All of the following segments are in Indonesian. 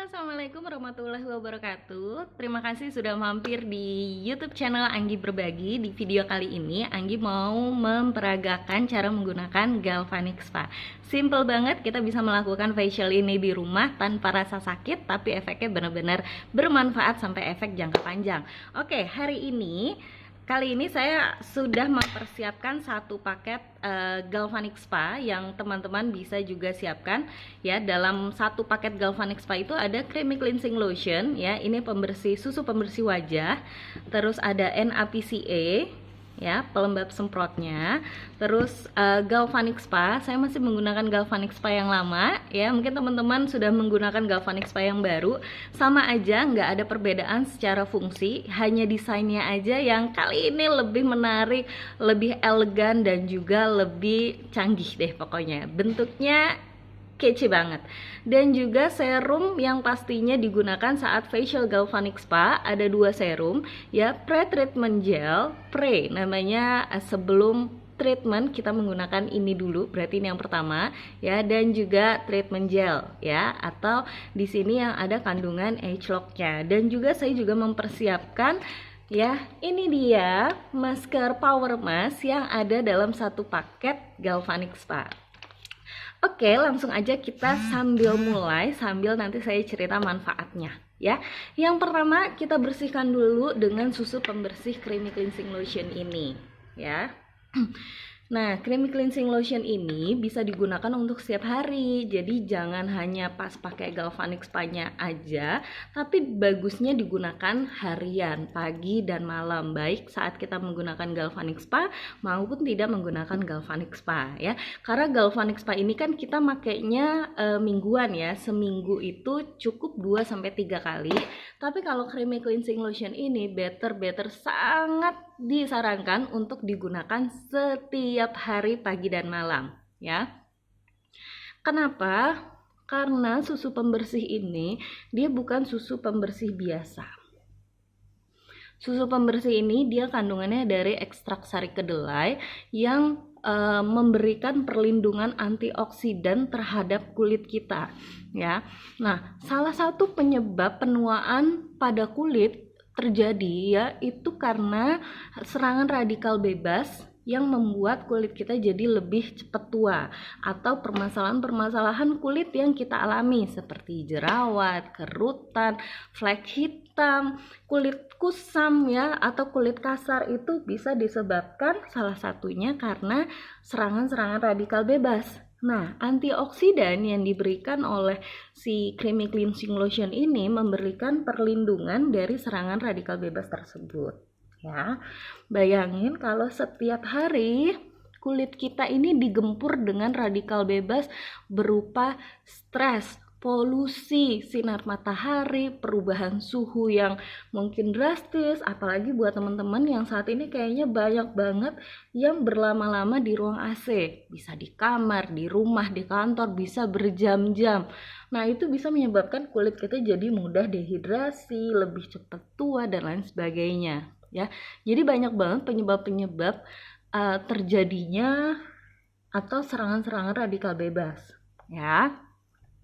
Assalamualaikum warahmatullahi wabarakatuh. Terima kasih sudah mampir di YouTube channel Anggi Berbagi. Di video kali ini Anggi mau memperagakan cara menggunakan Galvanic Spa. Simple banget, kita bisa melakukan facial ini di rumah tanpa rasa sakit, tapi efeknya benar-benar bermanfaat sampai efek jangka panjang. Oke, Kali ini saya sudah mempersiapkan satu paket Galvanic Spa yang teman-teman bisa juga siapkan ya. Dalam satu paket Galvanic Spa itu ada creamy cleansing lotion ya, ini pembersih susu pembersih wajah, terus ada NAPCA ya, pelembab semprotnya, terus Galvanic Spa. Saya masih menggunakan Galvanic Spa yang lama ya, mungkin teman-teman sudah menggunakan Galvanic Spa yang baru, sama aja, nggak ada perbedaan secara fungsi, hanya desainnya aja yang kali ini lebih menarik, lebih elegan, dan juga lebih canggih deh pokoknya. Bentuknya kece banget. Dan juga serum yang pastinya digunakan saat facial Galvanic Spa. Ada dua serum ya, pre-treatment gel, namanya sebelum treatment kita menggunakan ini dulu, berarti ini yang pertama ya, dan juga treatment gel ya, atau di sini yang ada kandungan age lock-nya. Dan juga saya juga mempersiapkan ya, ini dia masker power mask yang ada dalam satu paket Galvanic Spa. Oke, langsung aja kita sambil mulai, sambil nanti saya cerita manfaatnya ya. Yang pertama, kita bersihkan dulu dengan susu pembersih creamy cleansing lotion ini ya. Nah, creamy cleansing lotion ini bisa digunakan untuk setiap hari. Jadi jangan hanya pas pakai Galvanic Spa-nya aja, tapi bagusnya digunakan harian, pagi dan malam, baik saat kita menggunakan Galvanic Spa maupun tidak menggunakan Galvanic Spa ya. Karena Galvanic Spa ini kan kita makainya mingguan ya, seminggu itu cukup 2-3 kali. Tapi kalau creamy cleansing lotion ini better sangat disarankan untuk digunakan setiap hari pagi dan malam ya. Kenapa? Karena susu pembersih ini dia bukan susu pembersih biasa. Susu pembersih ini dia kandungannya dari ekstrak sari kedelai yang memberikan perlindungan antioksidan terhadap kulit kita ya. Nah, salah satu penyebab penuaan pada kulit terjadi ya itu karena serangan radikal bebas yang membuat kulit kita jadi lebih cepat tua, atau permasalahan-permasalahan kulit yang kita alami seperti jerawat, kerutan, flek hitam, kulit kusam ya, atau kulit kasar. Itu bisa disebabkan salah satunya karena serangan-serangan radikal bebas. Nah, antioksidan yang diberikan oleh si creamy cleansing lotion ini memberikan perlindungan dari serangan radikal bebas tersebut ya. Bayangin kalau setiap hari kulit kita ini digempur dengan radikal bebas berupa stres, polusi, sinar matahari, perubahan suhu yang mungkin drastis, apalagi buat teman-teman yang saat ini kayaknya banyak banget yang berlama-lama di ruang AC, bisa di kamar, di rumah, di kantor, bisa berjam-jam. Nah, itu bisa menyebabkan kulit kita jadi mudah dehidrasi, lebih cepat tua, dan lain sebagainya ya. Jadi banyak banget penyebab-penyebab terjadinya atau serangan-serangan radikal bebas ya.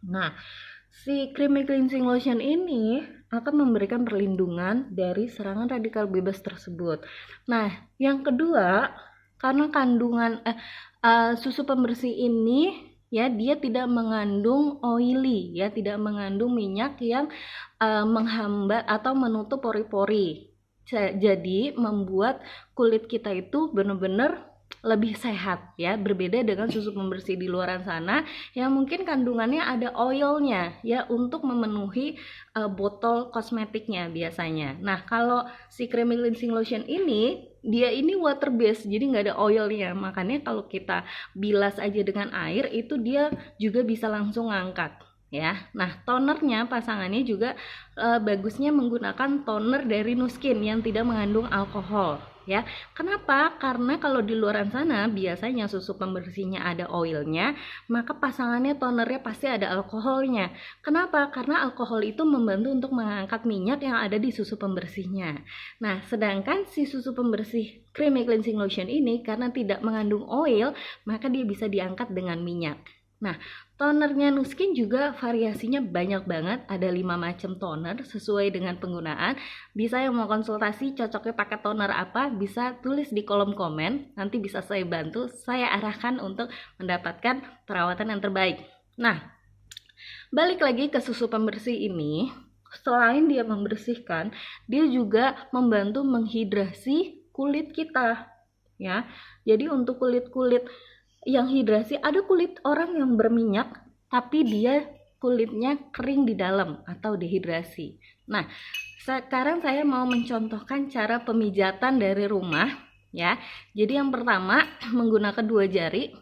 Nah, si creamy cleansing lotion ini akan memberikan perlindungan dari serangan radikal bebas tersebut. Nah, yang kedua, karena kandungan susu pembersih ini ya, dia tidak mengandung oily ya, tidak mengandung minyak yang menghambat atau menutup pori-pori. Jadi membuat kulit kita itu benar-benar lebih sehat ya, berbeda dengan susu pembersih di luaran sana yang mungkin kandungannya ada oilnya ya, untuk memenuhi botol kosmetiknya biasanya. Nah, kalau si creamy cleansing lotion ini dia ini water based, jadi nggak ada oilnya, makanya kalau kita bilas aja dengan air itu dia juga bisa langsung ngangkat ya. Nah, tonernya, pasangannya juga bagusnya menggunakan toner dari Nuskin yang tidak mengandung alkohol ya. Kenapa? Karena kalau di luaran sana biasanya susu pembersihnya ada oilnya, maka pasangannya tonernya pasti ada alkoholnya. Kenapa? Karena alkohol itu membantu untuk mengangkat minyak yang ada di susu pembersihnya. Nah, sedangkan si susu pembersih creamy cleansing lotion ini karena tidak mengandung oil, maka dia bisa diangkat dengan minyak. Nah, Tonernya Nu Skin juga variasinya banyak banget, ada 5 macam toner sesuai dengan penggunaan. Bisa yang mau konsultasi cocoknya pakai toner apa, bisa tulis di kolom komen, nanti bisa saya bantu, saya arahkan untuk mendapatkan perawatan yang terbaik. Nah, balik lagi ke susu pembersih ini, selain dia membersihkan, dia juga membantu menghidrasi kulit kita, ya. Jadi untuk kulit-kulit yang hidrasi, ada kulit orang yang berminyak tapi dia kulitnya kering di dalam atau dehidrasi. Nah, sekarang saya mau mencontohkan cara pemijatan dari rumah, ya. Jadi yang pertama, menggunakan 2 jari,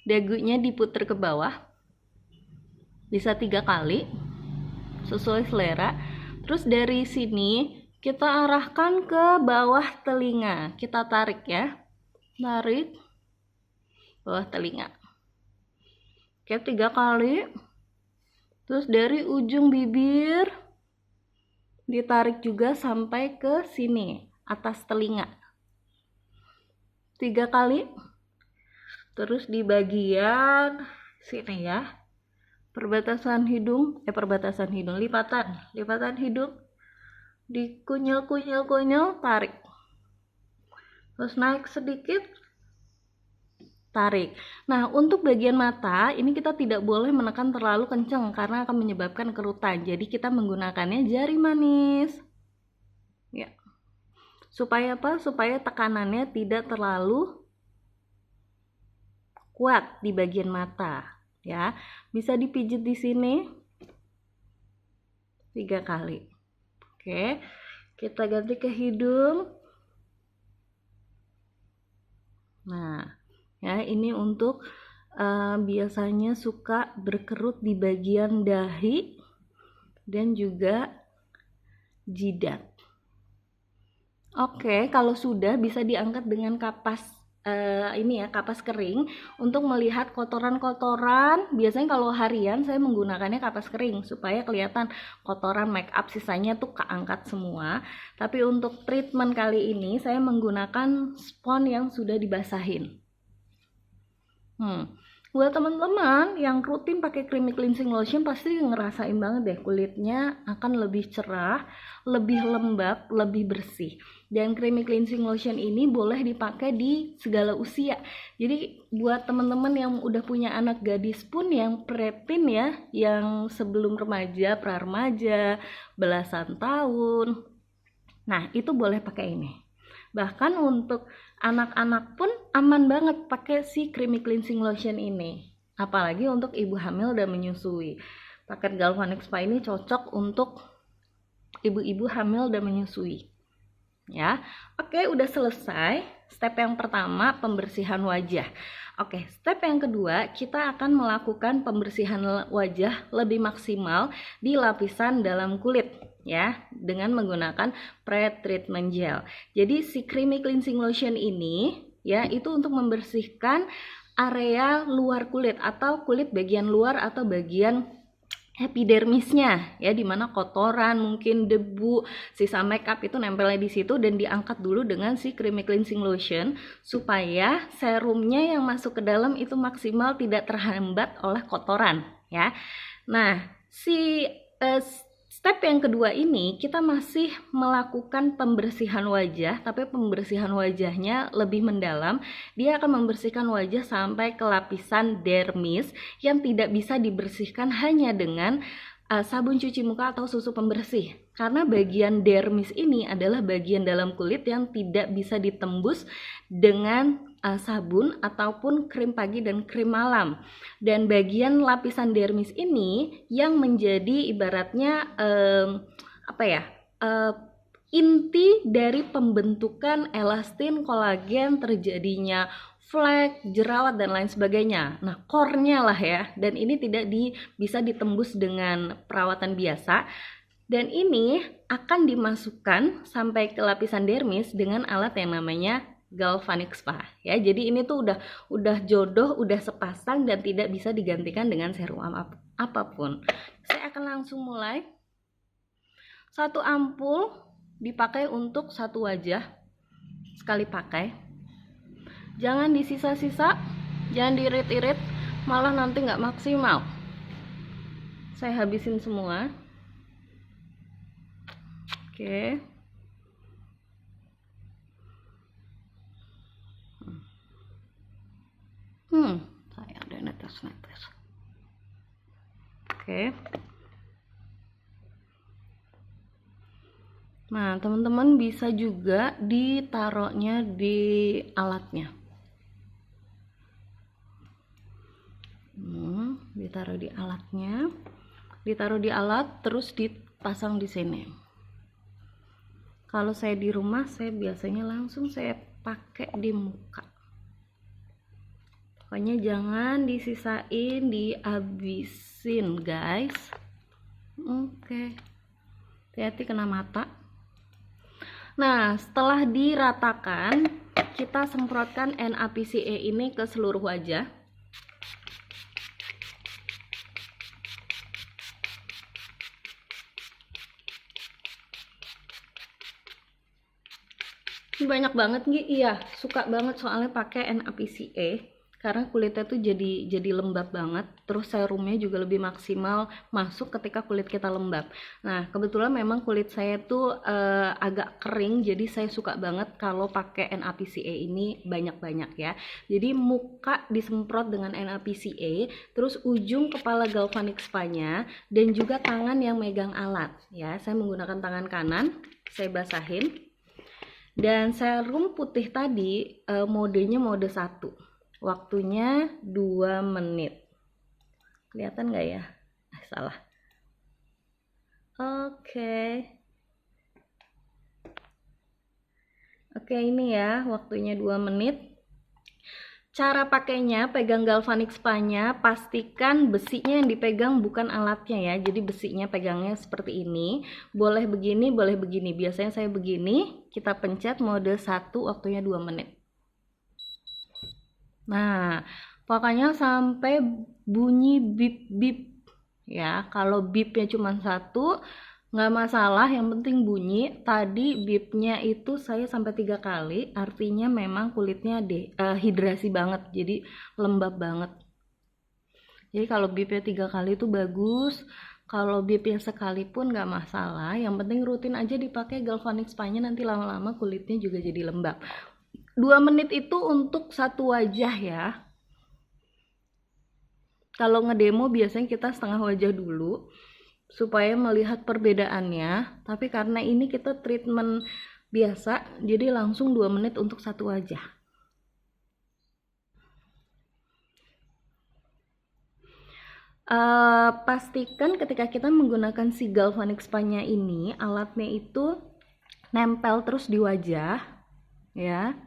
dagunya diputer ke bawah, bisa 3 kali sesuai selera. Terus dari sini kita arahkan ke bawah telinga, kita tarik ya, tarik bawah telinga. Oke, 3 kali. Terus dari ujung bibir ditarik juga sampai ke sini, atas telinga. 3 kali. Terus di bagian sini ya, lipatan hidung, dikunyel, tarik. Terus naik sedikit, tarik. Nah, untuk bagian mata ini kita tidak boleh menekan terlalu kencang karena akan menyebabkan kerutan. Jadi kita menggunakannya jari manis. Ya. Supaya apa? Supaya tekanannya tidak terlalu kuat di bagian mata, ya. Bisa dipijit di sini 3 kali. Oke. Kita ganti ke hidung. Nah, ya, ini untuk biasanya suka berkerut di bagian dahi dan juga jidat. Oke, kalau sudah bisa diangkat dengan kapas kapas kering untuk melihat kotoran-kotoran. Biasanya kalau harian saya menggunakannya kapas kering supaya kelihatan kotoran make up sisanya tuh keangkat semua. Tapi untuk treatment kali ini saya menggunakan spons yang sudah dibasahin. Buat teman-teman yang rutin pakai creamy cleansing lotion pasti ngerasain banget deh kulitnya akan lebih cerah, lebih lembab, lebih bersih. Dan creamy cleansing lotion ini boleh dipakai di segala usia. Jadi buat teman-teman yang udah punya anak gadis pun yang preteen ya, yang sebelum remaja, pra-remaja, belasan tahun. Nah, itu boleh pakai ini. Bahkan untuk anak-anak pun aman banget pakai si creamy cleansing lotion ini. Apalagi untuk ibu hamil dan menyusui. Paket Galvanic Spa ini cocok untuk ibu-ibu hamil dan menyusui. Ya. Oke, udah selesai. Step yang pertama, pembersihan wajah. Oke, step yang kedua, kita akan melakukan pembersihan wajah lebih maksimal di lapisan dalam kulit, ya, dengan menggunakan pre-treatment gel. Jadi si creamy cleansing lotion ini ya itu untuk membersihkan area luar kulit atau kulit bagian luar atau bagian epidermisnya ya, dimana kotoran, mungkin debu, sisa makeup itu nempelnya di situ dan diangkat dulu dengan si creamy cleansing lotion supaya serumnya yang masuk ke dalam itu maksimal tidak terhambat oleh kotoran ya. Nah, si step yang kedua ini kita masih melakukan pembersihan wajah, tapi pembersihan wajahnya lebih mendalam. Dia akan membersihkan wajah sampai ke lapisan dermis yang tidak bisa dibersihkan hanya dengan sabun cuci muka atau susu pembersih. Karena bagian dermis ini adalah bagian dalam kulit yang tidak bisa ditembus dengan sabun ataupun krim pagi dan krim malam. Dan bagian lapisan dermis ini yang menjadi ibaratnya inti dari pembentukan elastin, kolagen, terjadinya flek, jerawat dan lain sebagainya. Nah, core-nya lah ya. Dan ini tidak bisa ditembus dengan perawatan biasa. Dan ini akan dimasukkan sampai ke lapisan dermis dengan alat yang namanya Galvanic Spa ya. Jadi ini tuh udah jodoh, udah sepasang dan tidak bisa digantikan dengan serum apapun. Saya akan langsung mulai. 1 ampul dipakai untuk 1 wajah sekali pakai. Jangan disisa-sisa, jangan diirit-irit malah nanti nggak maksimal. Saya habisin semua. Oke. Saya ada netes. Oke. Nah, teman-teman bisa juga ditaruhnya di alatnya. Ditaruh di alatnya, ditaruh di alat, terus dipasang di sini. Kalau saya di rumah, saya biasanya langsung saya pakai di muka. Pokoknya jangan disisain, dihabisin guys. Oke. Hati-hati kena mata. Nah, setelah diratakan, kita semprotkan NaPCA ini ke seluruh wajah. Ini banyak banget nih, iya, suka banget soalnya pakai NaPCA karena kulitnya tuh jadi lembab banget, terus serumnya juga lebih maksimal masuk ketika kulit kita lembab. Nah, kebetulan memang kulit saya tuh agak kering, jadi saya suka banget kalau pakai NaPCA ini banyak-banyak ya. Jadi muka disemprot dengan NaPCA, terus ujung kepala galvanic spa-nya, dan juga tangan yang megang alat ya. Saya menggunakan tangan kanan, saya basahin. Dan serum putih tadi modenya mode 1, waktunya 2 menit. Kelihatan nggak ya? Salah. Oke, ini ya waktunya 2 menit. Cara pakainya, pegang galvanic spa-nya, pastikan besinya yang dipegang bukan alatnya ya. Jadi besinya pegangnya seperti ini. Boleh begini, boleh begini. Biasanya saya begini, kita pencet mode 1, waktunya 2 menit. Nah, pokoknya sampai bunyi bip-bip ya. Kalau bipnya cuma 1, nggak masalah, yang penting bunyi. Tadi bipnya itu saya sampai 3 kali, artinya memang kulitnya hidrasi banget, jadi lembab banget. Jadi kalau bipnya 3 kali itu bagus, kalau bipnya sekali pun nggak masalah, yang penting rutin aja dipakai galvanic spa-nya, nanti lama-lama kulitnya juga jadi lembab. 2 menit itu untuk satu wajah ya. Kalau ngedemo biasanya kita setengah wajah dulu supaya melihat perbedaannya, tapi karena ini kita treatment biasa, jadi langsung 2 menit untuk satu wajah. Pastikan ketika kita menggunakan si galvanic spa-nya ini, alatnya itu nempel terus di wajah ya.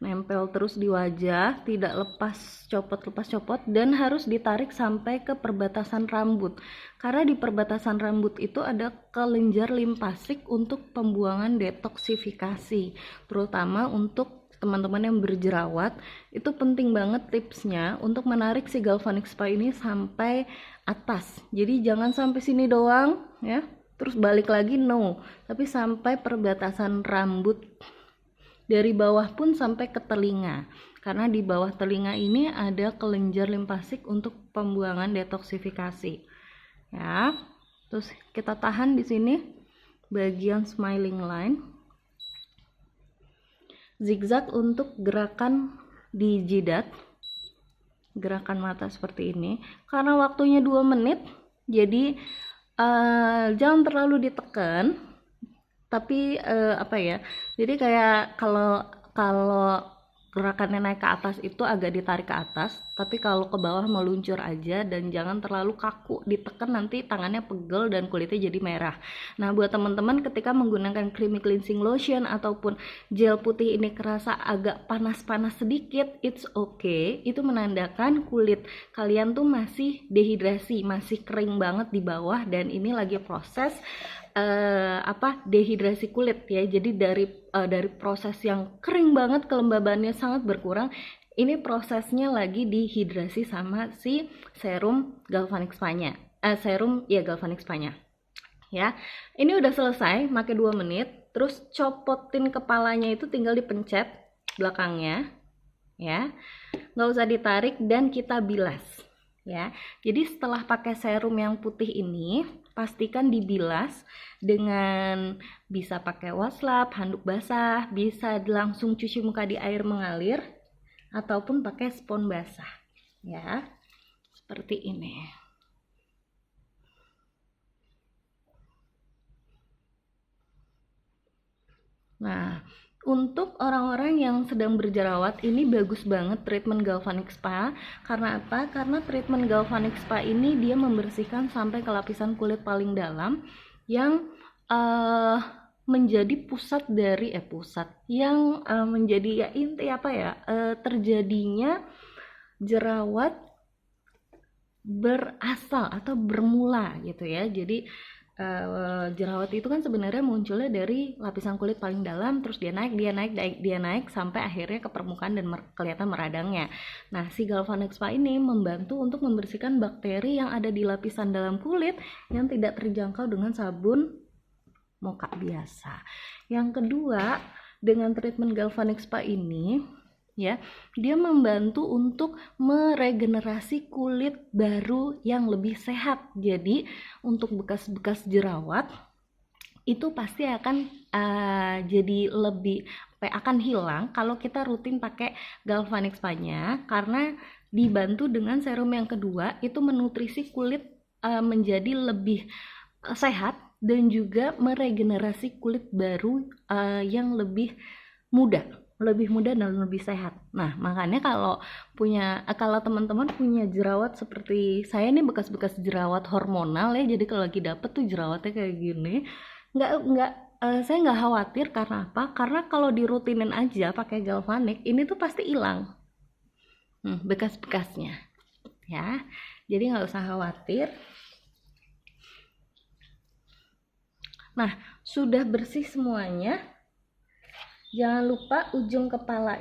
Nempel terus di wajah, tidak lepas copot, dan harus ditarik sampai ke perbatasan rambut. Karena di perbatasan rambut itu ada kelenjar limpasik untuk pembuangan detoksifikasi, terutama untuk teman-teman yang berjerawat. Itu penting banget tipsnya untuk menarik si galvanic spa ini sampai atas. Jadi jangan sampai sini doang ya, terus balik lagi, no, tapi sampai perbatasan rambut. Dari bawah pun sampai ke telinga, karena di bawah telinga ini ada kelenjar limpasik untuk pembuangan detoksifikasi ya. Terus kita tahan di sini bagian smiling line, zigzag untuk gerakan di jidat, gerakan mata seperti ini. Karena waktunya 2 menit, jadi jangan terlalu ditekan, tapi jadi kayak kalau gerakannya naik ke atas itu agak ditarik ke atas, tapi kalau ke bawah meluncur aja, dan jangan terlalu kaku ditekan, nanti tangannya pegel dan kulitnya jadi merah. Nah, buat teman-teman ketika menggunakan creamy cleansing lotion ataupun gel putih ini kerasa agak panas-panas sedikit, it's okay. Itu menandakan kulit kalian tuh masih dehidrasi, masih kering banget di bawah, dan ini lagi proses dehidrasi kulit ya. Jadi dari proses yang kering banget, kelembabannya sangat berkurang, ini prosesnya lagi dihidrasi sama si serum galvanic spa-nya. Galvanic spa-nya. Ya. Ini udah selesai, pakai 2 menit, terus copotin kepalanya itu tinggal dipencet belakangnya. Ya. Nggak usah ditarik, dan kita bilas. ya. Jadi setelah pakai serum yang putih ini, pastikan dibilas dengan bisa pakai washcloth, handuk basah, bisa langsung cuci muka di air mengalir ataupun pakai spons basah, ya. Seperti ini. Nah, untuk orang-orang yang sedang berjerawat ini bagus banget treatment galvanic spa. Karena apa? Karena treatment galvanic spa ini dia membersihkan sampai ke lapisan kulit paling dalam yang menjadi pusat dari yang menjadi ya inti apa ya, terjadinya jerawat berasal atau bermula gitu ya. Jadi jerawat itu kan sebenarnya munculnya dari lapisan kulit paling dalam, terus dia naik sampai akhirnya ke permukaan dan kelihatan meradangnya. Nah, si galvanic spa ini membantu untuk membersihkan bakteri yang ada di lapisan dalam kulit yang tidak terjangkau dengan sabun muka biasa. Yang kedua, dengan treatment galvanic spa ini ya, dia membantu untuk meregenerasi kulit baru yang lebih sehat. Jadi untuk bekas-bekas jerawat itu pasti akan jadi lebih akan hilang kalau kita rutin pakai galvanic spa-nya, karena dibantu dengan serum yang kedua itu menutrisi kulit menjadi lebih sehat dan juga meregenerasi kulit baru yang lebih muda dan lebih sehat. Nah, makanya kalau teman-teman punya jerawat seperti saya nih, bekas-bekas jerawat hormonal ya, jadi kalau lagi dapet tuh jerawatnya kayak gini, saya nggak khawatir. Karena apa? Karena kalau dirutinin aja pakai galvanic ini tuh pasti hilang bekas-bekasnya ya, jadi nggak usah khawatir. Nah, sudah bersih semuanya, jangan lupa ujung kepala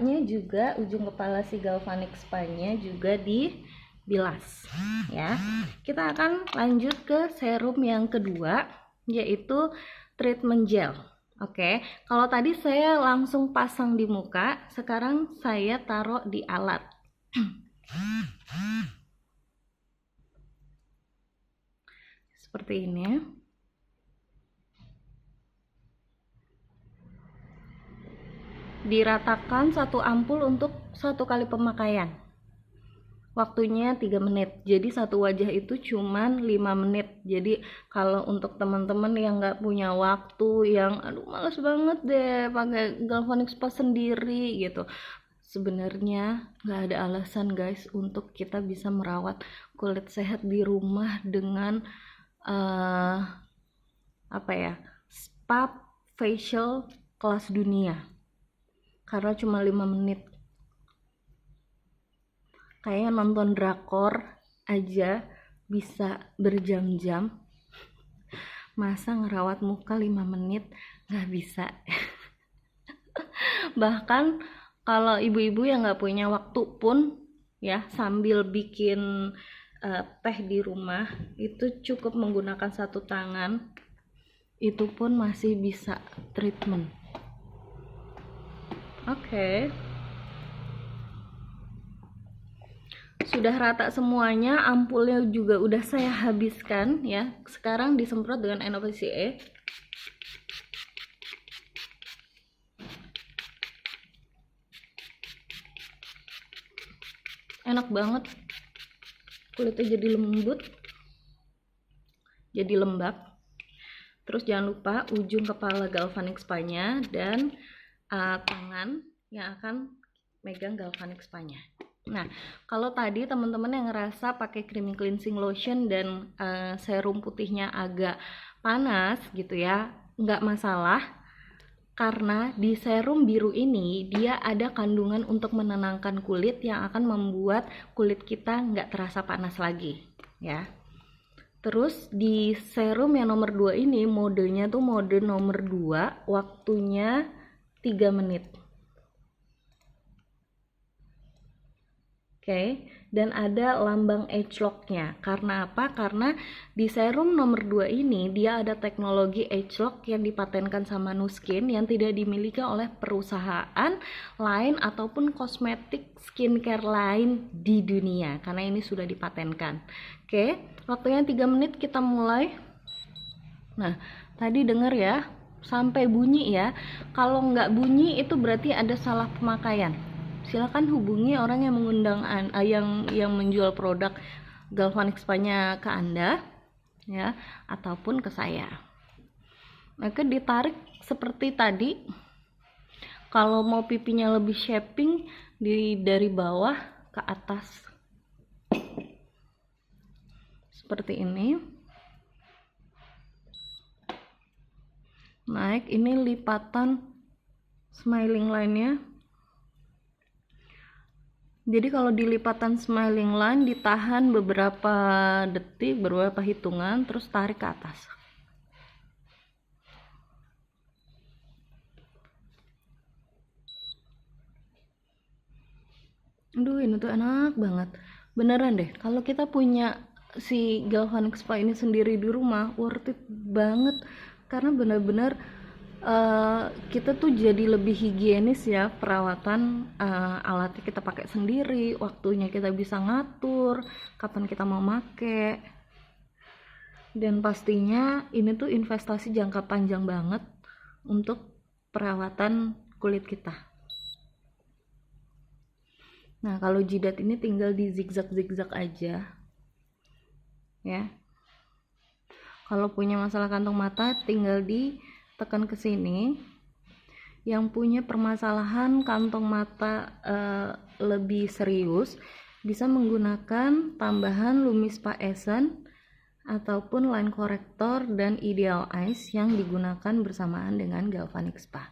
si galvanic spa-nya juga dibilas ya. Kita akan lanjut ke serum yang kedua, yaitu treatment gel. Oke, kalau tadi saya langsung pasang di muka, sekarang saya taruh di alat. Seperti ini. Diratakan satu ampul untuk satu kali pemakaian. Waktunya 3 menit. Jadi satu wajah itu cuman 5 menit. Jadi kalau untuk teman-teman yang nggak punya waktu, yang aduh males banget deh pakai galvanic spa sendiri gitu, sebenarnya nggak ada alasan guys untuk kita bisa merawat kulit sehat di rumah dengan spa facial kelas dunia. Karena cuma 5 menit. Kayaknya nonton drakor aja bisa berjam-jam. Masa ngerawat muka 5 menit? Nggak bisa. Bahkan kalau ibu-ibu yang nggak punya waktu pun ya, sambil bikin teh di rumah itu cukup menggunakan satu tangan, itu pun masih bisa treatment. Oke. Sudah rata semuanya, ampulnya juga udah saya habiskan ya. Sekarang disemprot dengan NaOHCA. Enak banget. Kulitnya jadi lembut. Jadi lembab. Terus jangan lupa ujung kepala galvanic spa-nya dan tangan yang akan megang galvanic spa-nya. Nah, kalau tadi teman-teman yang ngerasa pakai creamy cleansing lotion dan serum putihnya agak panas gitu ya, nggak masalah, karena di serum biru ini dia ada kandungan untuk menenangkan kulit yang akan membuat kulit kita nggak terasa panas lagi ya. Terus di serum yang nomor 2 ini modenya tuh mode nomor 2, waktunya 3 menit. Oke, dan ada lambang age lock-nya. Karena apa? Karena di serum nomor 2 ini dia ada teknologi age lock yang dipatenkan sama Nu Skin yang tidak dimiliki oleh perusahaan lain ataupun kosmetik skincare lain di dunia, karena ini sudah dipatenkan. Oke, waktunya 3 menit, kita mulai. Nah, tadi denger ya, sampai bunyi ya. Kalau nggak bunyi itu berarti ada salah pemakaian. Silakan hubungi orang yang mengundang yang menjual produk Galvanic Spa-nya ke Anda ya, ataupun ke saya. Maka ditarik seperti tadi. Kalau mau pipinya lebih shaping, dari bawah ke atas seperti ini. Naik, ini lipatan smiling line-nya. Jadi kalau di lipatan smiling line ditahan beberapa detik, beberapa hitungan, terus tarik ke atas. Aduh, ini tuh enak banget. Beneran deh, kalau kita punya si Galvanic Spa ini sendiri di rumah, worth it banget. Karena bener-bener kita tuh jadi lebih higienis ya perawatan. Alatnya kita pakai sendiri, waktunya kita bisa ngatur kapan kita mau make, dan pastinya ini tuh investasi jangka panjang banget untuk perawatan kulit kita. Nah, kalau jidat ini tinggal di zigzag aja ya. Kalau punya masalah kantong mata tinggal ditekan ke sini. Yang punya permasalahan kantong mata lebih serius bisa menggunakan tambahan Lumi Spa Essence ataupun line corrector dan Ideal Eyes yang digunakan bersamaan dengan Galvanic Spa.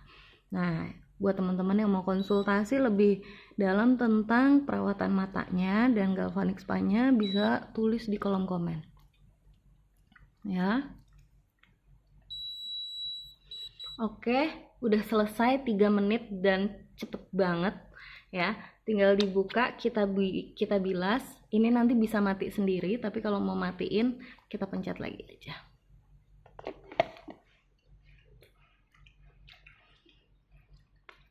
Nah, buat teman-teman yang mau konsultasi lebih dalam tentang perawatan matanya dan Galvanic Spa-nya, bisa tulis di kolom komen ya. Oke, udah selesai 3 menit dan cepet banget ya. Tinggal dibuka, kita bilas. Ini nanti bisa mati sendiri, tapi kalau mau matiin kita pencet lagi aja.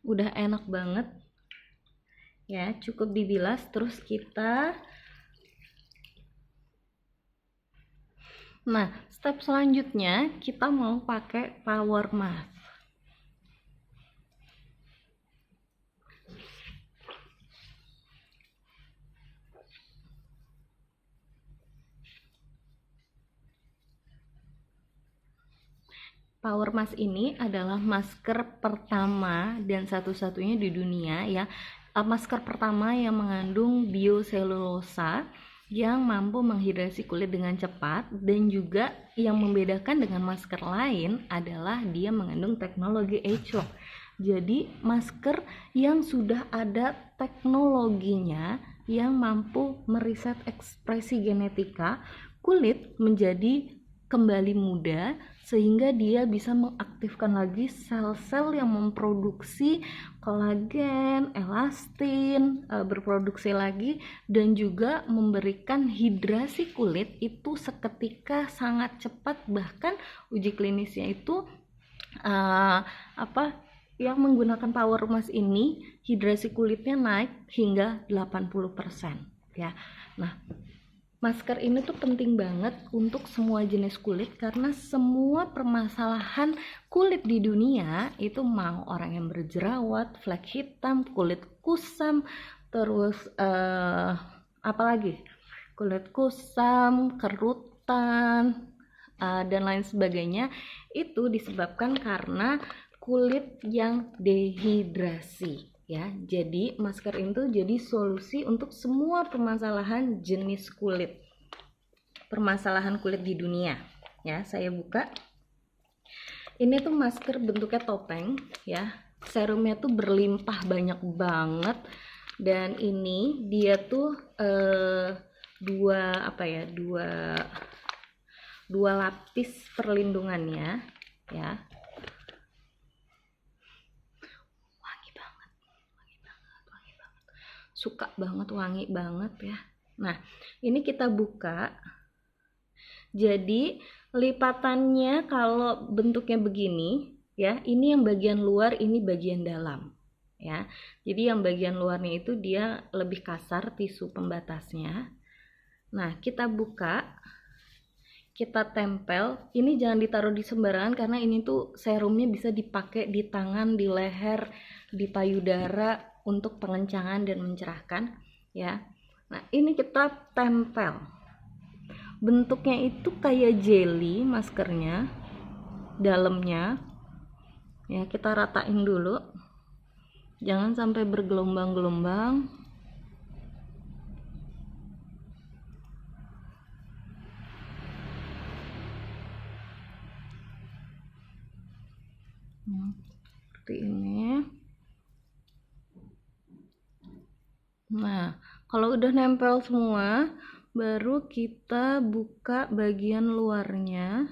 Udah enak banget ya, cukup dibilas terus kita. Nah, step selanjutnya kita mau pakai power mask. Power mask ini adalah masker pertama dan satu-satunya di dunia ya. Masker pertama yang mengandung bioselulosa yang mampu menghidrasi kulit dengan cepat, dan juga yang membedakan dengan masker lain adalah dia mengandung teknologi age lock. Jadi masker yang sudah ada teknologinya yang mampu meriset ekspresi genetika kulit menjadi kembali muda, sehingga dia bisa mengaktifkan lagi sel-sel yang memproduksi kolagen, elastin, berproduksi lagi, dan juga memberikan hidrasi kulit itu seketika, sangat cepat. Bahkan uji klinisnya itu yang menggunakan power mask ini hidrasi kulitnya naik hingga 80% ya. Nah, masker ini tuh penting banget untuk semua jenis kulit, karena semua permasalahan kulit di dunia itu, mau orang yang berjerawat, flek hitam, kulit kusam, terus apalagi kulit kusam, kerutan, dan lain sebagainya, itu disebabkan karena kulit yang dehidrasi ya. Jadi masker itu jadi solusi untuk semua permasalahan jenis kulit, permasalahan kulit di dunia ya. Saya buka, ini tuh masker bentuknya topeng ya. Serumnya tuh berlimpah banyak banget, dan ini dia tuh dua lapis perlindungannya ya. Suka banget, wangi banget ya. Nah, ini kita buka. Jadi lipatannya kalau bentuknya begini ya, ini yang bagian luar, ini bagian dalam ya. Jadi yang bagian luarnya itu dia lebih kasar tisu pembatasnya. Nah, kita buka, kita tempel. Ini jangan ditaruh di sembarangan karena ini tuh serumnya bisa dipakai di tangan, di leher, di payudara untuk pengencangan dan mencerahkan ya. Nah, ini kita tempel. Bentuknya itu kayak jelly maskernya, dalamnya ya, kita ratain dulu, jangan sampai bergelombang-gelombang. Seperti ini. Nah, kalau udah nempel semua, baru kita buka bagian luarnya.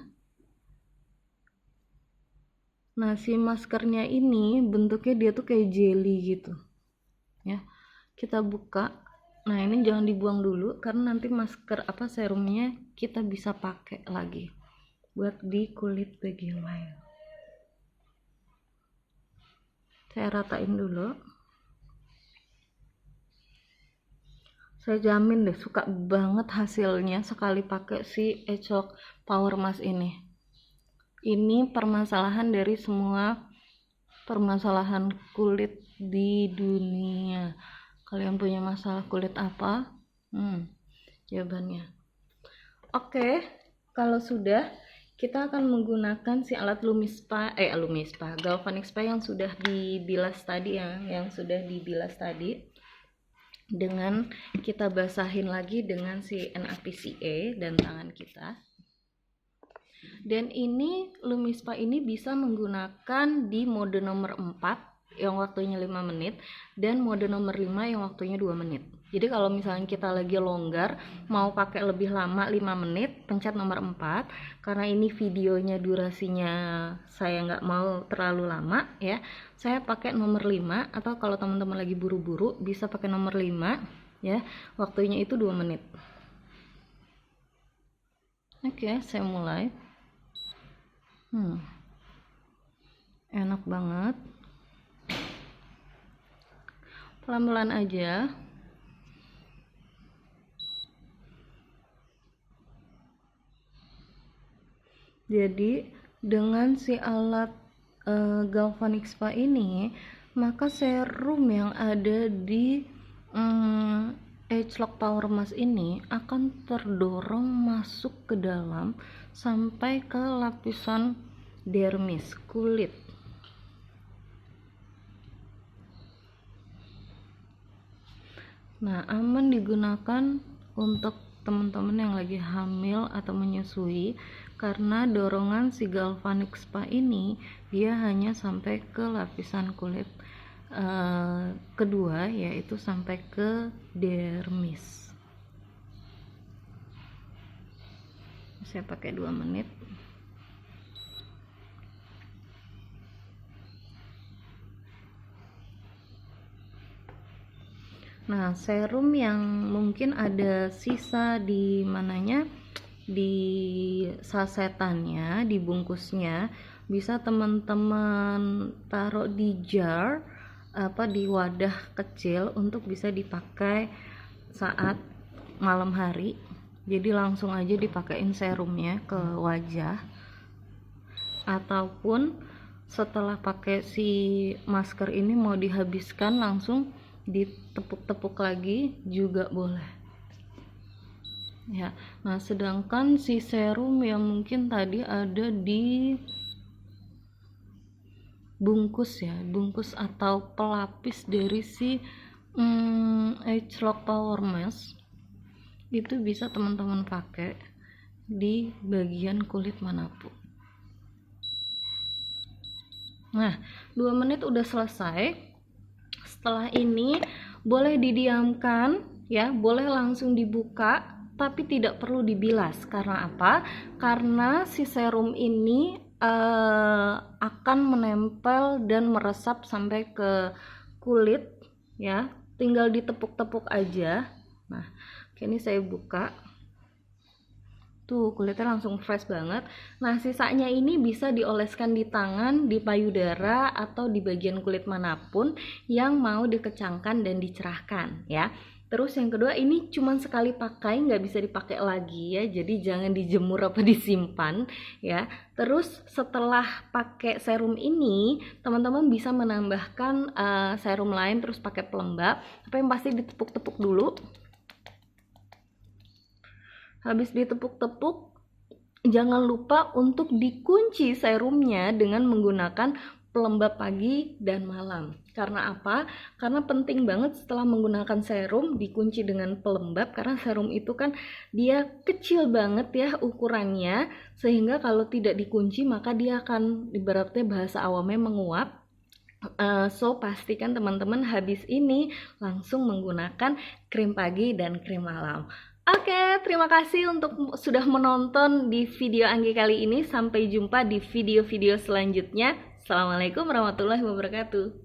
Nah, si maskernya ini bentuknya dia tuh kayak jelly gitu ya. Kita buka. Nah, ini jangan dibuang dulu karena nanti masker serumnya kita bisa pakai lagi buat di kulit bagian lain. Saya ratain dulu. Saya jamin deh suka banget hasilnya sekali pakai si Agelock Power Mask ini. Ini permasalahan dari semua permasalahan kulit di dunia. Kalian punya masalah kulit apa? Jawabannya. Oke, kalau sudah, kita akan menggunakan si alat Lumispa Galvanic Spa yang sudah dibilas tadi ya, yang sudah dibilas tadi. Dengan kita basahin lagi dengan si NaPCA dan tangan kita. Dan ini Lumispa ini bisa menggunakan di mode nomor 4 yang waktunya 5 menit dan mode nomor 5 yang waktunya 2 menit. Jadi kalau misalnya kita lagi longgar mau pakai lebih lama 5 menit, pencet nomor 4. Karena ini videonya durasinya saya nggak mau terlalu lama ya, saya pakai nomor 5. Atau kalau teman-teman lagi buru-buru bisa pakai nomor 5 ya, waktunya itu 2 menit. Oke, saya mulai. Enak banget. Pelan-pelan aja. Jadi dengan si alat Galvanic Spa ini, maka serum yang ada di Agelock Power Mask ini akan terdorong masuk ke dalam sampai ke lapisan dermis, kulit. Nah, aman digunakan untuk teman-teman yang lagi hamil atau menyusui karena dorongan si Galvanic Spa ini dia hanya sampai ke lapisan kulit kedua, yaitu sampai ke dermis. Saya pakai 2 menit. Nah, serum yang mungkin ada sisa di mananya, di sasetannya, di bungkusnya, bisa teman-teman taruh di jar, di wadah kecil untuk bisa dipakai saat malam hari. Jadi langsung aja dipakein serumnya ke wajah, ataupun setelah pakai si masker ini mau dihabiskan langsung ditepuk-tepuk lagi juga boleh ya. Nah, sedangkan si serum yang mungkin tadi ada di bungkus atau pelapis dari si Agelock Power Mask itu bisa teman-teman pakai di bagian kulit manapun. Nah, 2 menit udah selesai. Setelah ini boleh didiamkan ya, boleh langsung dibuka, tapi tidak perlu dibilas. Karena apa? Karena si serum ini akan menempel dan meresap sampai ke kulit ya, tinggal ditepuk-tepuk aja. Nah, Oke, ini saya buka. Tuh, kulitnya langsung fresh banget. Nah, sisanya ini bisa dioleskan di tangan, di payudara, atau di bagian kulit manapun yang mau dikecangkan dan dicerahkan ya. Terus yang kedua, ini cuma sekali pakai, nggak bisa dipakai lagi ya, jadi jangan dijemur apa disimpan ya. Terus setelah pakai serum ini, teman-teman bisa menambahkan serum lain, terus pakai pelembab, tapi yang pasti ditepuk-tepuk dulu. Habis ditepuk-tepuk, jangan lupa untuk dikunci serumnya dengan menggunakan pelembab pagi dan malam. Karena apa? Karena penting banget setelah menggunakan serum dikunci dengan pelembab, karena serum itu kan dia kecil banget ya ukurannya, sehingga kalau tidak dikunci maka dia akan, ibaratnya bahasa awamnya, menguap. So pastikan teman-teman habis ini langsung menggunakan krim pagi dan krim malam. Oke, terima kasih untuk sudah menonton di video Anggi kali ini. Sampai jumpa di video-video selanjutnya. Assalamualaikum warahmatullahi wabarakatuh.